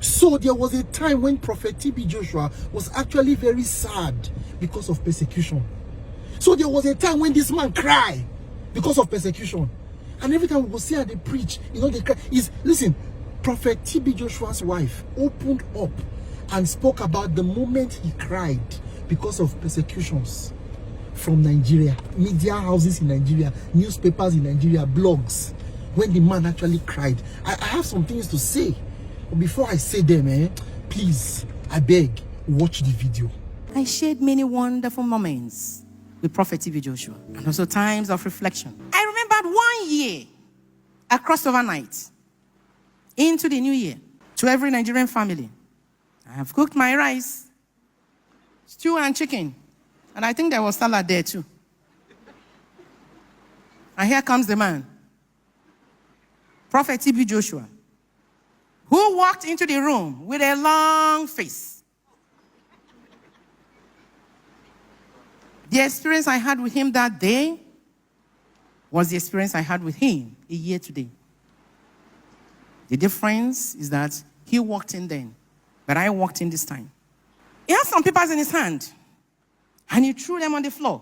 So there was a time when Prophet TB Joshua was actually very sad because of persecution. So there was a time when this man cried because of persecution. And every time we will see her, they preach, they cry. Listen, Prophet TB Joshua's wife opened up and spoke about the moment he cried because of persecutions from Nigeria, media houses in Nigeria, newspapers in Nigeria, blogs, when the man actually cried. I have some things to say. But before I say them, please, I beg, watch the video. I shared many wonderful moments with Prophet TB Joshua and also times of reflection. I remembered 1 year, a crossover night into the new year. To every Nigerian family, I have cooked my rice, stew and chicken, and I think there was salad there too. And here comes the man, Prophet TB Joshua, who walked into the room with a long face. The experience I had with him that day was the experience I had with him a year today. The difference is that he walked in then, but I walked in this time. He had some papers in his hand, and he threw them on the floor.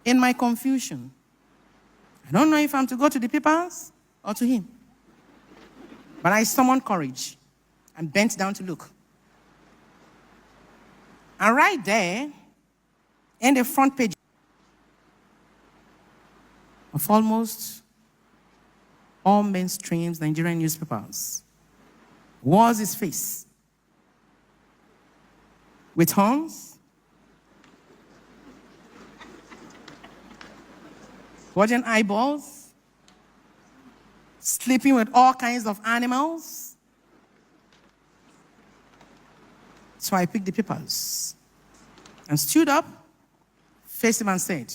In my confusion, I don't know if I'm to go to the papers or to him. But I summoned courage and bent down to look. And right there, in the front page of almost all mainstream Nigerian newspapers, was his face. With horns, watching eyeballs, sleeping with all kinds of animals. So I picked the papers and stood up, faced him and said,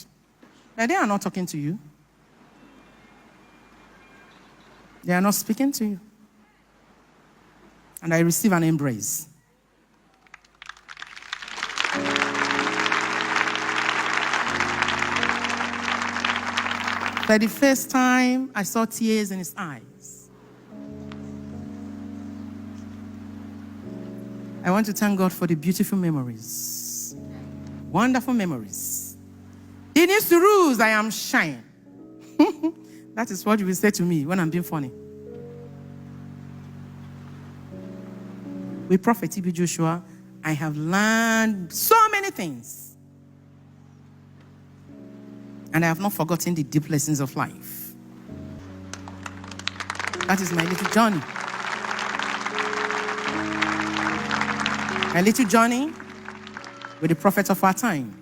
"But they are not talking to you. They are not speaking to you." And I received an embrace. For the first time, I saw tears in his eyes. I want to thank God for the beautiful memories, wonderful memories. He needs to ruse, I am shine. That is what you will say to me when I'm being funny. With Prophet TB Joshua, I have learned so many things. And I have not forgotten the deep lessons of life. That is my little journey. My little journey with the prophet of our time.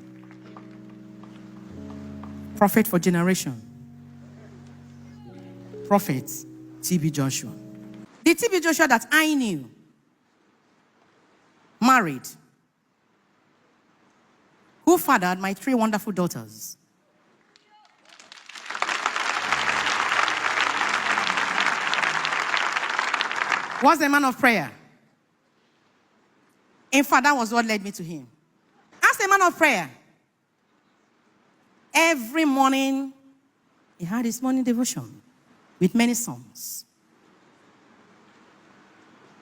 Prophet for generation. Prophet TB Joshua. The TB Joshua that I knew, married, who fathered my 3 wonderful daughters. Was a man of prayer. In fact, that was what led me to him. As a man of prayer, every morning, he had his morning devotion with many songs.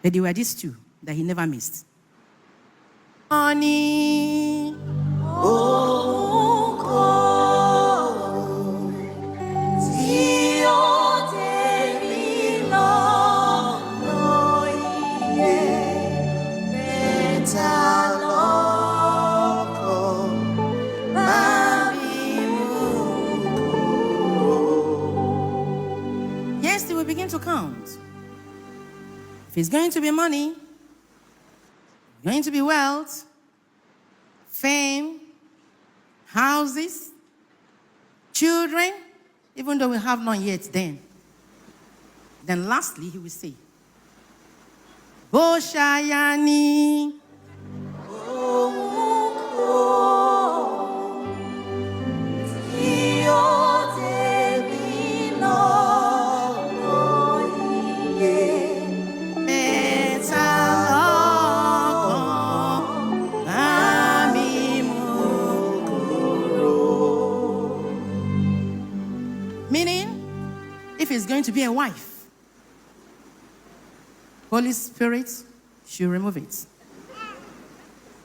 But there were these 2 that he never missed. Honey, yes, they will begin to count. If it's going to be money, going to be wealth, fame, houses, children, even though we have none yet then. Then lastly, he will say, Boshayani. Meaning, if it's going to be a wife, Holy Spirit should remove it.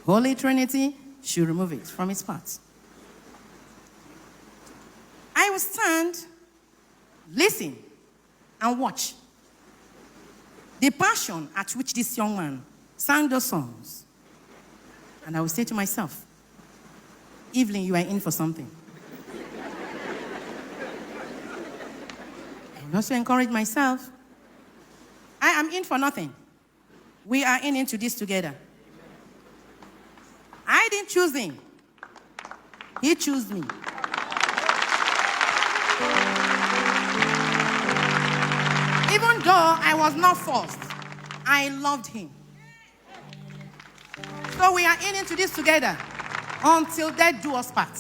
Holy Trinity should remove it from its parts. I will stand, listen, and watch the passion at which this young man sang those songs. And I will say to myself, Evelyn, you are in for something. I will also encourage myself, I am in for nothing. We are into this together. I didn't choose him. He chose me. Even though I was not forced, I loved him. So we are into this together until death do us part.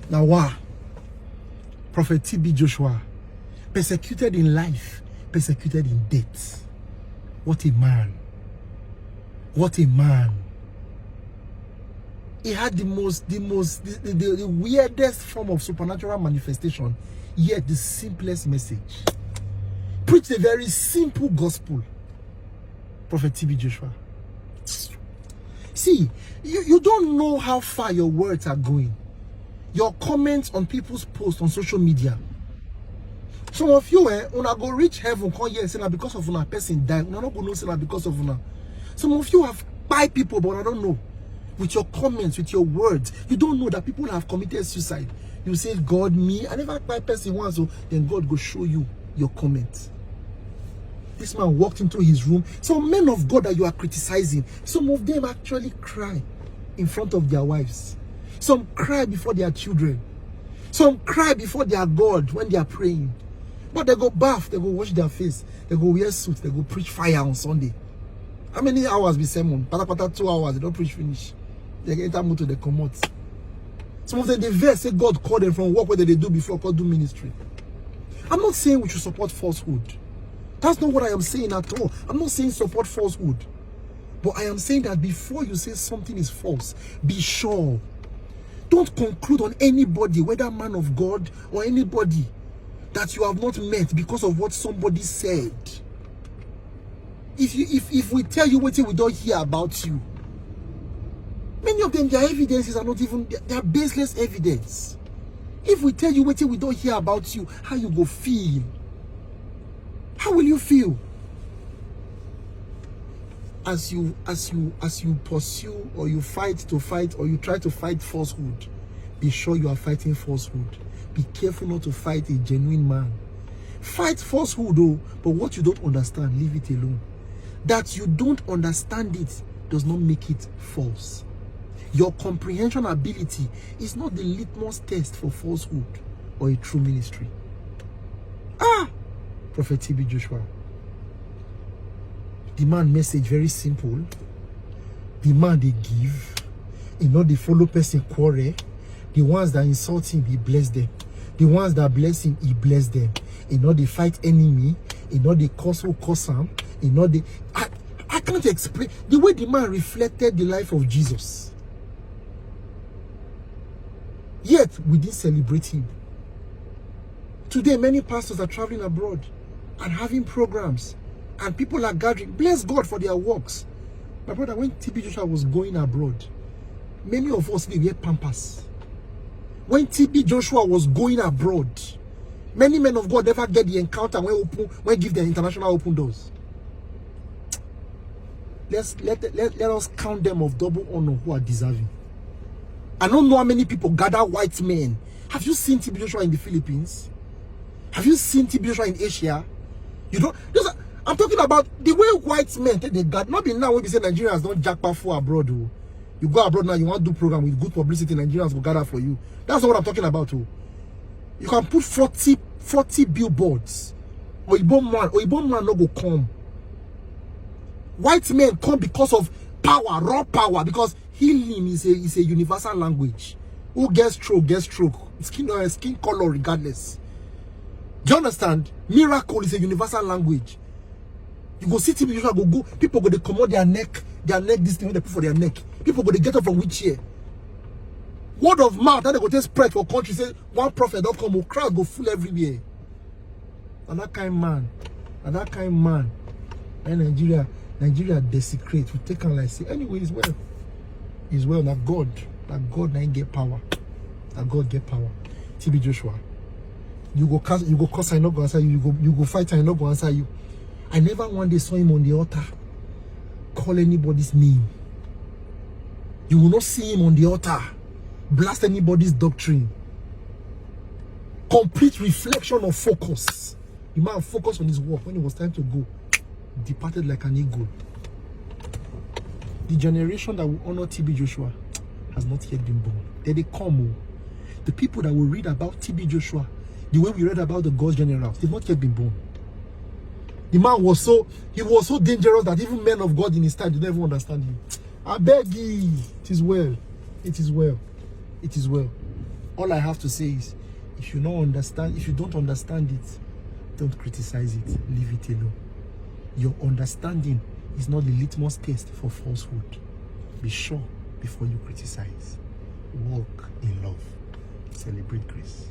Now, wow. Prophet TB Joshua, persecuted in life, persecuted in death. What a man. What a man. He had the weirdest form of supernatural manifestation, yet the simplest message. Preached a very simple gospel. Prophet TB Joshua. See, you don't know how far your words are going. Your comments on people's posts on social media. Some of you, una go reach heaven, come here and say, because of una person died. Una not go know say because of una. Some of you have buy people, but I don't know. With your comments, with your words, you don't know that people have committed suicide. You say, God, me, I never buy person once, so then God go show you your comments. This man walked into his room. Some men of God that you are criticizing, some of them actually cry in front of their wives. Some cry before their children. Some cry before their God when they are praying. But they go bath, they go wash their face, they go wear suits, they go preach fire on Sunday. How many hours be sermon? Pata 2 hours, they don't preach finish. They get enter motor, they come out. Some of them, they verse say God called them from work where they do before God do ministry. I'm not saying we should support falsehood. That's not what I am saying at all. I'm not saying support falsehood. But I am saying that before you say something is false, be sure. Don't conclude on anybody, whether man of God or anybody, that you have not met because of what somebody said. If we tell you what we don't hear about you, many of them, their evidences are not even, they are baseless evidence. If we tell you what we don't hear about you, how you go feel? How will you feel? As you pursue or you fight or you try to fight falsehood, be sure you are fighting falsehood. Be careful not to fight a genuine man. Fight falsehood though, but what you don't understand, leave it alone. That you don't understand it does not make it false. Your comprehension ability is not the litmus test for falsehood or a true ministry. Prophet TB Joshua. The man message very simple. The man they give. You know, the follow person quarrel. The ones that insult him, he bless them. The ones that bless him, he bless them. You know, they fight enemy. You know, they curse who curse him. You know, they... I can't explain the way the man reflected the life of Jesus. Yet, we didn't celebrate him. Today, many pastors are traveling abroad and having programs. And people are gathering. Bless God for their works. My brother, when TB Joshua was going abroad, many of us, we wear Pampers. When TB Joshua was going abroad, many men of God never get the encounter when give them international open doors. Let us count them of double honor who are deserving. I don't know how many people gather white men. Have you seen TB Joshua in the Philippines? Have you seen TB Joshua in Asia? You don't. I'm talking about the way white men take the guard. Not be now when we say Nigerians don't jackpot for abroad. Oh. You go abroad now, you want to do program with good publicity, Nigerians will gather for you. That's not what I'm talking about. Oh. You can put 40 billboards. Or Igbo man no go come. White men come because of power, raw power, because healing is a universal language. Who gets stroke, skin color regardless. Do you understand? Miracle is a universal language. You go see TB Joshua go, people go, they come out their neck, this thing they put for their neck. People go, they get up from wheelchair. Word of mouth, that they go take spread for country, say, one prophet don't come, crowd go full everywhere. And that kind of man. And that kind of man, and Nigeria desecrate. We take on like say, anyway, it's well. It's well. That God now get power. That God get power. TB Joshua. You go curse, I not go answer you. You go fight, I not go answer you. I never one day saw him on the altar call anybody's name. You will not see him on the altar blast anybody's doctrine. Complete reflection of focus. The man focused on his work. When it was time to go, departed like an eagle. The generation that will honor TB Joshua has not yet been born. They come. The people that will read about TB Joshua, the way we read about the God's generals, they've not yet been born. The man was so dangerous that even men of God in his time did not even understand him. I beg you, it is well. It is well. It is well. All I have to say is, if you don't understand it, don't criticize it. Leave it alone. Your understanding is not the litmus test for falsehood. Be sure before you criticize. Walk in love. Celebrate grace.